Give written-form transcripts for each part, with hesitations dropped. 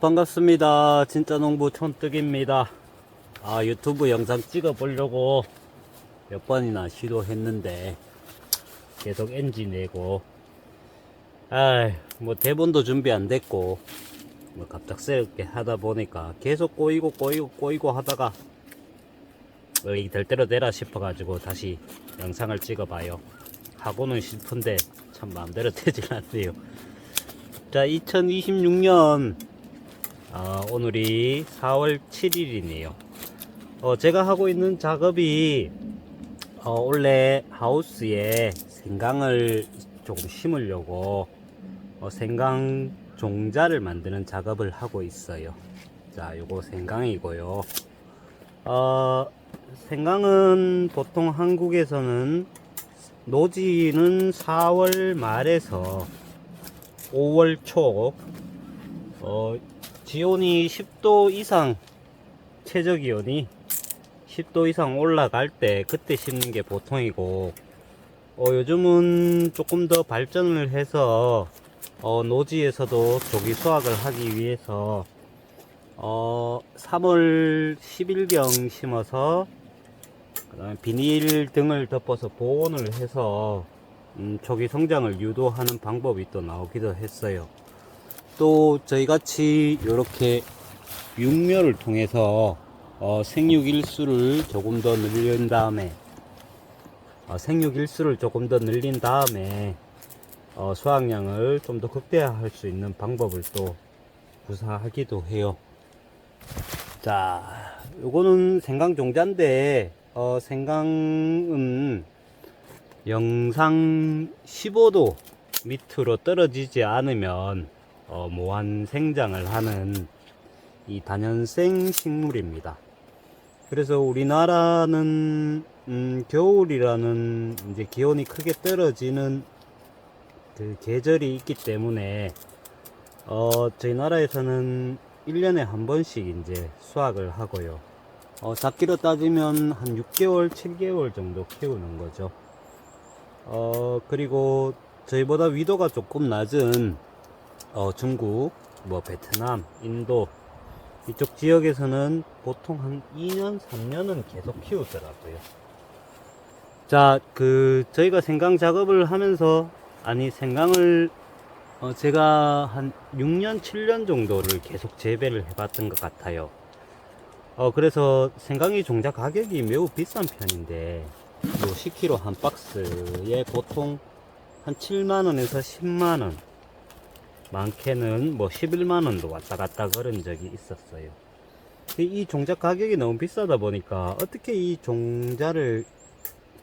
반갑습니다. 진짜농부 촌뜨기입니다. 유튜브 영상 찍어 보려고 몇 번이나 시도했는데 계속 NG 내고, 뭐 대본도 준비 안 됐고, 뭐 갑작스럽게 하다 보니까 계속 꼬이고 하다가 이 될 대로 되라 싶어가지고 다시 영상을 찍어봐요. 하고는 싶은데 참 마음대로 되질 않네요. 자, 2026년 오늘이 4월 7일이네요. 제가 하고 있는 작업이 원래 하우스에 생강을 조금 심으려고 생강 종자를 만드는 작업을 하고 있어요. 자, 요거 생강이고요. 생강은 보통 한국에서는 노지는 4월 말에서 5월 초, 지온이 10도 이상, 최저기온이 10도 이상 올라갈 때 그때 심는 게 보통이고, 요즘은 조금 더 발전을 해서 노지에서도 조기 수확을 하기 위해서 3월 10일경 심어서 그다음에 비닐 등을 덮어서 보온을 해서 초기 성장을 유도하는 방법이 또 나오기도 했어요. 또 저희같이 이렇게 육묘를 통해서 생육일수를 조금 더 늘린 다음에 수확량을 좀 더 극대화할 수 있는 방법을 또 구사하기도 해요. 자, 요거는 생강 종자인데 생강은 영상 15도 밑으로 떨어지지 않으면 무한 생장을 하는 이 다년생 식물입니다. 그래서 우리나라는 겨울이라는 이제 기온이 크게 떨어지는 그 계절이 있기 때문에 저희 나라에서는 1년에 한 번씩 이제 수확을 하고요. 작기로 따지면 한 6개월, 7개월 정도 키우는 거죠. 그리고 저희보다 위도가 조금 낮은 중국, 뭐 베트남, 인도 이쪽 지역에서는 보통 한 2년, 3년은 계속 키우더라고요. 자, 저희가 생강 작업을 하면서, 생강을 제가 한 6년, 7년 정도를 계속 재배를 해봤던 것 같아요. 그래서 생강이 종자 가격이 매우 비싼 편인데, 요 10kg 한 박스에 보통 한 7만원에서 10만원, 많게는 뭐 11만원도 왔다 갔다 그런 적이 있었어요. 이 종자 가격이 너무 비싸다 보니까 어떻게 이 종자를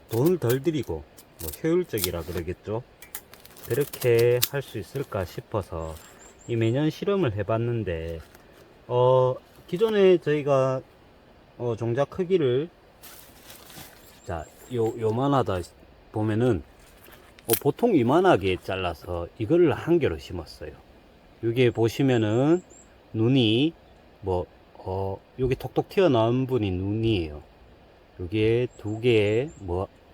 돈을 덜 들이고 뭐 효율적이라 그러겠죠, 그렇게 할 수 있을까 싶어서 이 매년 실험을 해봤는데, 기존에 저희가 종자 크기를, 자, 요만하다 보면은 보통 이만하게 잘라서 이거를 한 개로 심었어요. 여기에 보시면은 눈이 여기 톡톡 튀어나온 분이 눈이에요. 여기에 두 개에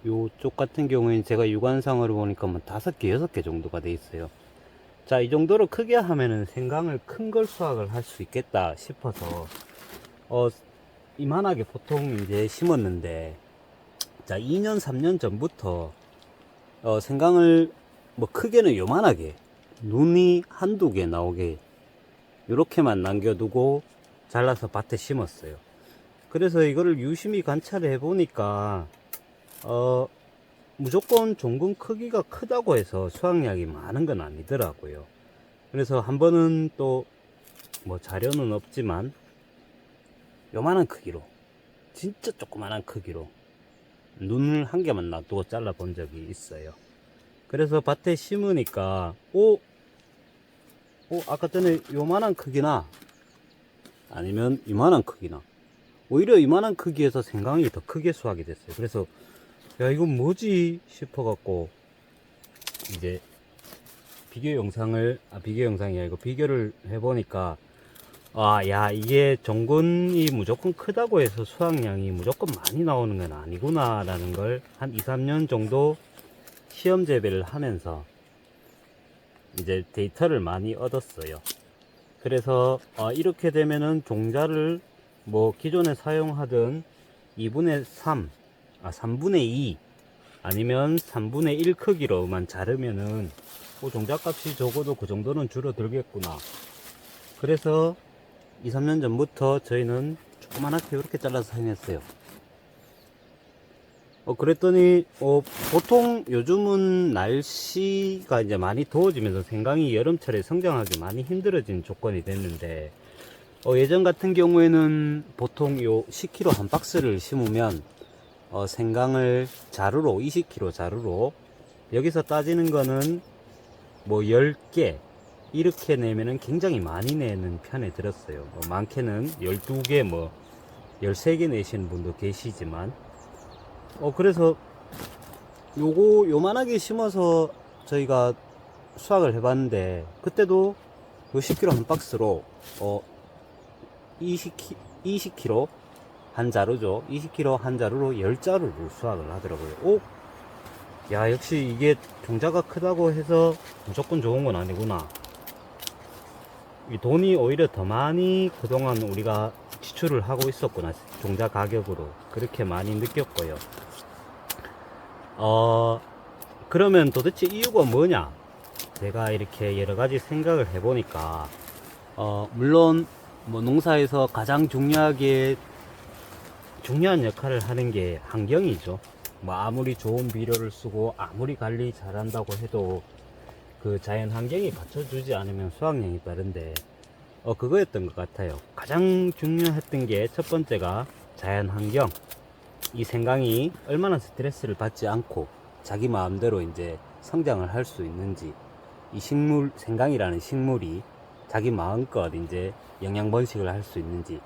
요쪽 같은 경우에는 제가 육안상으로 보니까 뭐 5개, 6개 정도가 돼 있어요. 자, 이 정도로 크게 하면은 생강을 큰 걸 수확을 할 수 있겠다 싶어서 이만하게 보통 이제 심었는데, 자, 2년, 3년 전부터 생강을 크게는 요만하게 눈이 한두 개 나오게 요렇게만 남겨두고 잘라서 밭에 심었어요. 그래서 이거를 유심히 관찰해 보니까 무조건 종근 크기가 크다고 해서 수확량이 많은 건 아니더라고요. 그래서 한 번은 또 자료는 없지만 요만한 크기로, 진짜 조그만한 크기로 눈을 한 개만 놔두고 잘라 본 적이 있어요. 그래서 밭에 심으니까 아까 전에 요만한 크기나 아니면 이만한 크기나, 오히려 이만한 크기에서 생강이 더 크게 수확이 됐어요. 그래서 야, 이건 뭐지 싶어 갖고 이제 비교를 해보니까, 이게 종근이 무조건 크다고 해서 수확량이 무조건 많이 나오는 건 아니구나 라는 걸 한 2, 3년 정도 시험 재배를 하면서 이제 데이터를 많이 얻었어요. 그래서 이렇게 되면은 종자를 뭐 기존에 사용하던 2분의 3, 3분의 2 아니면 3분의 1 크기로만 자르면은 종자값이 적어도 그 정도는 줄어들겠구나. 그래서 2, 3년 전부터 저희는 조그만하게 이렇게 잘라서 사용했어요. 그랬더니 보통 요즘은 날씨가 이제 많이 더워지면서 생강이 여름철에 성장하기 많이 힘들어진 조건이 됐는데, 예전 같은 경우에는 보통 요 10kg 한 박스를 심으면 생강을 자루로 20kg 자루로, 여기서 따지는 거는 뭐 10개 이렇게 내면은 굉장히 많이 내는 편에 들었어요. 많게는 12개 뭐 13개 내시는 분도 계시지만, 그래서 요만하게 심어서 저희가 수확을 해봤는데, 그때도 요 10kg 한 박스로 20kg 한 자루죠. 20kg 한 자루로 10자루를 수확을 하더라고요. 야, 역시 이게 종자가 크다고 해서 무조건 좋은 건 아니구나. 이 돈이 오히려 더 많이 그동안 우리가 지출을 하고 있었구나. 종자 가격으로. 그렇게 많이 느꼈고요. 그러면 도대체 이유가 뭐냐? 제가 이렇게 여러 가지 생각을 해보니까, 물론 뭐 농사에서 가장 중요한 역할을 하는 게 환경이죠. 뭐 아무리 좋은 비료를 쓰고 아무리 관리 잘한다고 해도 그 자연 환경이 받쳐주지 않으면 수확량이 빠른데, 그거였던 것 같아요. 가장 중요했던 게 첫 번째가 자연 환경. 이 생강이 얼마나 스트레스를 받지 않고 자기 마음대로 이제 성장을 할 수 있는지, 이 생강이라는 식물이 자기 마음껏 이제 영양 번식을 할 수 있는지,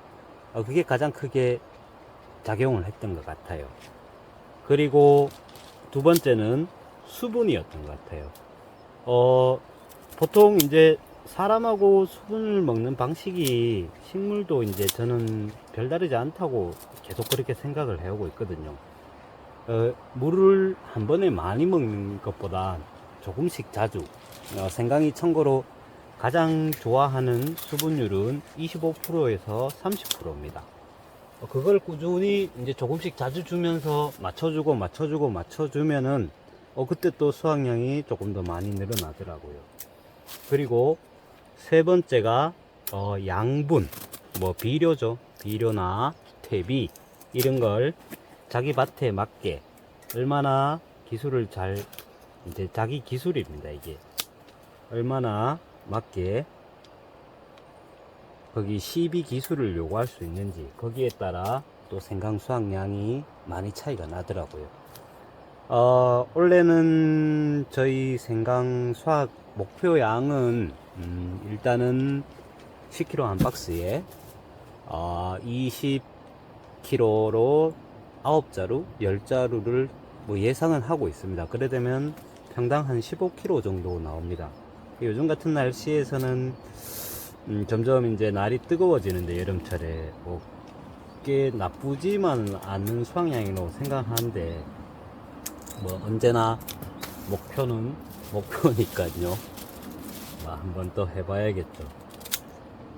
그게 가장 크게 작용을 했던 것 같아요. 그리고 두 번째는 수분이었던 것 같아요. 보통 이제 사람하고 수분을 먹는 방식이 식물도 이제 저는 별다르지 않다고 계속 그렇게 생각을 해오고 있거든요. 물을 한 번에 많이 먹는 것보다 조금씩 자주, 생강이 참고로 가장 좋아하는 수분율은 25%에서 30%입니다. 그걸 꾸준히 이제 조금씩 자주 주면서 맞춰주면은 그때 또 수확량이 조금 더 많이 늘어나더라고요. 그리고 세 번째가 양분, 뭐 비료죠. 비료나 퇴비 이런 걸 자기 밭에 맞게 얼마나 기술을 이제 자기 기술입니다. 이게 얼마나 맞게 거기 시비 기술을 요구할 수 있는지, 거기에 따라 또 생강 수확량이 많이 차이가 나더라고요. 원래는 저희 생강 수확 목표 양은 일단은 10kg 한 박스에 20kg로 9자루, 10자루를 뭐 예상은 하고 있습니다. 그래 되면 평당 한 15kg 정도 나옵니다. 요즘 같은 날씨에서는 점점 이제 날이 뜨거워지는데, 여름철에 꽤 나쁘지만 않은 수확량이라고 생각하는데, 뭐 언제나 목표는 목표니까요. 한번 또 해봐야겠죠.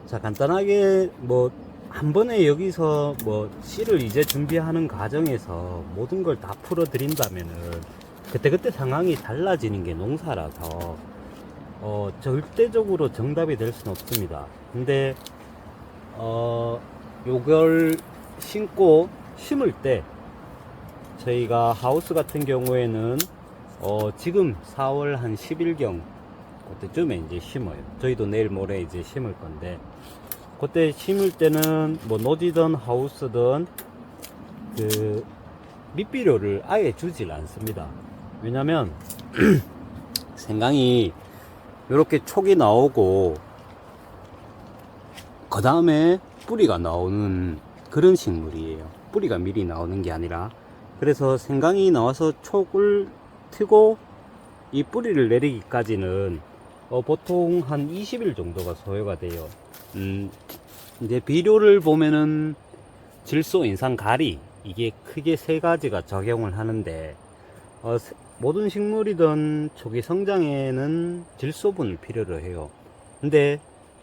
자, 간단하게 뭐 한 번에 여기서 뭐 씨를 이제 준비하는 과정에서 모든 걸 다 풀어 드린다면은 그때그때 상황이 달라지는 게 농사라서 절대적으로 정답이 될 수는 없습니다. 근데 요걸 심을 때 저희가 하우스 같은 경우에는 지금 4월 한 10일경 그때쯤에 이제 심어요. 저희도 내일 모레 이제 심을 건데, 그때 심을 때는 뭐 노지든 하우스든 그 밑비료를 아예 주질 않습니다. 왜냐면 생강이 이렇게 촉이 나오고 그 다음에 뿌리가 나오는 그런 식물이에요. 뿌리가 미리 나오는 게 아니라. 그래서 생강이 나와서 촉을 트고 이 뿌리를 내리기까지는 보통 한 20일 정도가 소요가 돼요. 이제 비료를 보면은 질소, 인상, 가리, 이게 크게 세 가지가 작용을 하는데, 모든 식물이든 초기 성장에는 질소분을 필요로 해요. 근데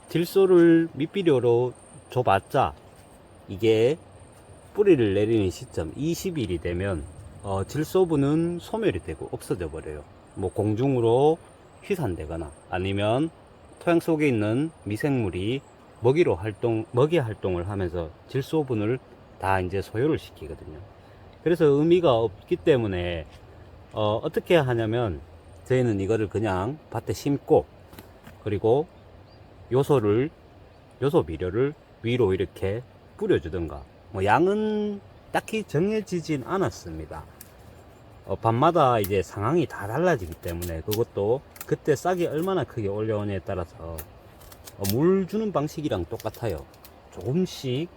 질소를 밑비료로 줘봤자 이게 뿌리를 내리는 시점 20일이 되면 질소분은 소멸이 되고 없어져 버려요. 뭐 공중으로 휘산되거나 아니면 토양 속에 있는 미생물이 먹이 활동을 하면서 질소분을 다 이제 소요를 시키거든요. 그래서 의미가 없기 때문에 어떻게 하냐면 저희는 이거를 그냥 밭에 심고 그리고 요소 비료를 위로 이렇게 뿌려주든가 뭐 양은 딱히 정해지진 않았습니다. 밤마다 이제 상황이 다 달라지기 때문에 그것도 그때 싹이 얼마나 크게 올려오냐에 따라서 물 주는 방식이랑 똑같아요. 조금씩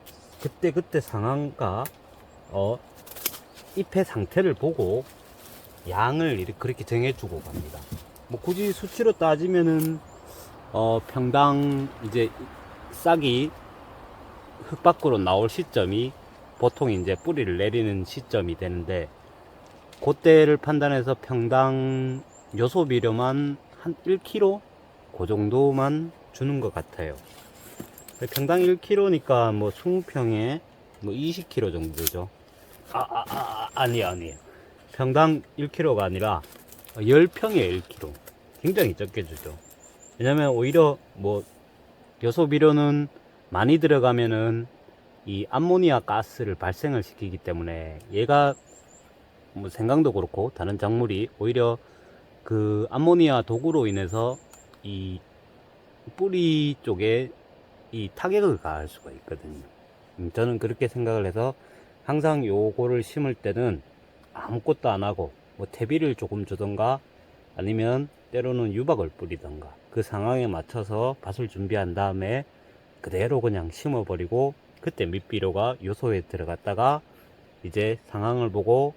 그때 상황과 잎의 상태를 보고 양을 이렇게 그렇게 정해주고 갑니다. 뭐 굳이 수치로 따지면은 평당 이제 싹이 흙 밖으로 나올 시점이 보통 이제 뿌리를 내리는 시점이 되는데 그때를 판단해서 평당 요소 비료만 한 1kg 그 정도만 주는 것 같아요. 평당 1kg니까 뭐 20평에 뭐 20kg 정도죠. 아니에요. 평당 1kg가 아니라 10평에 1kg. 굉장히 적게 주죠. 왜냐면 오히려 뭐 요소 비료는 많이 들어가면은 이 암모니아 가스를 발생을 시키기 때문에 얘가 뭐 생강도 그렇고 다른 작물이 오히려 그 암모니아 독으로 인해서 이 뿌리 쪽에 이 타격을 가할 수가 있거든요. 저는 그렇게 생각을 해서 항상 요거를 심을 때는 아무것도 안 하고 뭐 퇴비를 조금 주던가 아니면 때로는 유박을 뿌리던가 그 상황에 맞춰서 밭을 준비한 다음에 그대로 그냥 심어버리고 그때 밑비료가 요소에 들어갔다가 이제 상황을 보고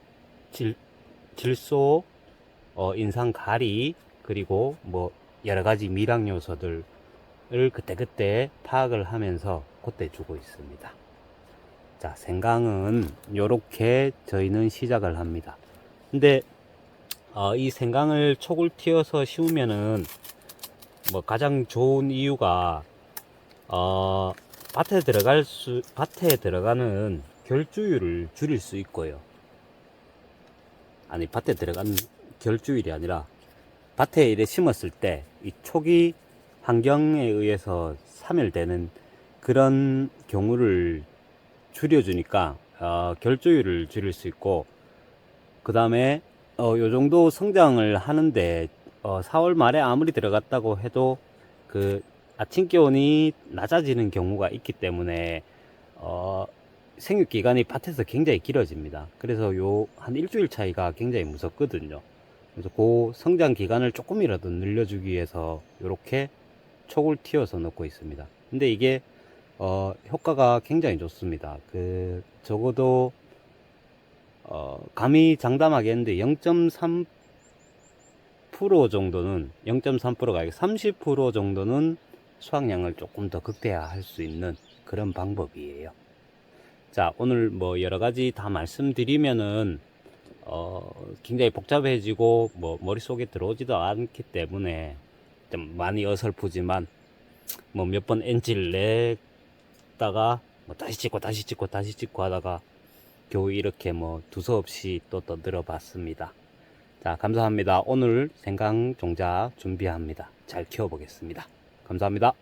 질소, 인상 가리 그리고 뭐 여러가지 미량 요소들을 그때그때 파악을 하면서 그때 주고 있습니다. 자, 생강은 요렇게 저희는 시작을 합니다. 근데 이 생강을 촉을 틔워서 심으면은 뭐 가장 좋은 이유가 밭에 들어가는 결주율을 줄일 수 있고요. 아니, 밭에 들어가는 결주율이 아니라 밭에 이래 심었을 때 이 촉이 환경에 의해서 사멸되는 그런 경우를 줄여주니까 결주율을 줄일 수 있고, 그 다음에 요 정도 성장을 하는데 4월 말에 아무리 들어갔다고 해도 그 아침 기온이 낮아지는 경우가 있기 때문에 생육 기간이 밭에서 굉장히 길어집니다. 그래서 요 한 일주일 차이가 굉장히 무섭거든요. 그래서 그 성장 기간을 조금이라도 늘려주기 위해서 이렇게 촉을 틔워서 넣고 있습니다. 근데 이게 효과가 굉장히 좋습니다. 그 적어도 감히 장담하게 했는데 0.3% 정도는 0.3%가 아니고 30% 정도는 수확량을 조금 더 극대화할 수 있는 그런 방법이에요. 자, 오늘 뭐 여러가지 다 말씀드리면은 굉장히 복잡해지고 뭐 머릿속에 들어오지도 않기 때문에 좀 많이 어설프지만 뭐 몇 번 엔지를 냈다가 뭐 다시 찍고 하다가 겨우 이렇게 뭐 두서없이 또 떠들어 봤습니다. 자, 감사합니다. 오늘 생강 종자 준비합니다. 잘 키워보겠습니다. 감사합니다.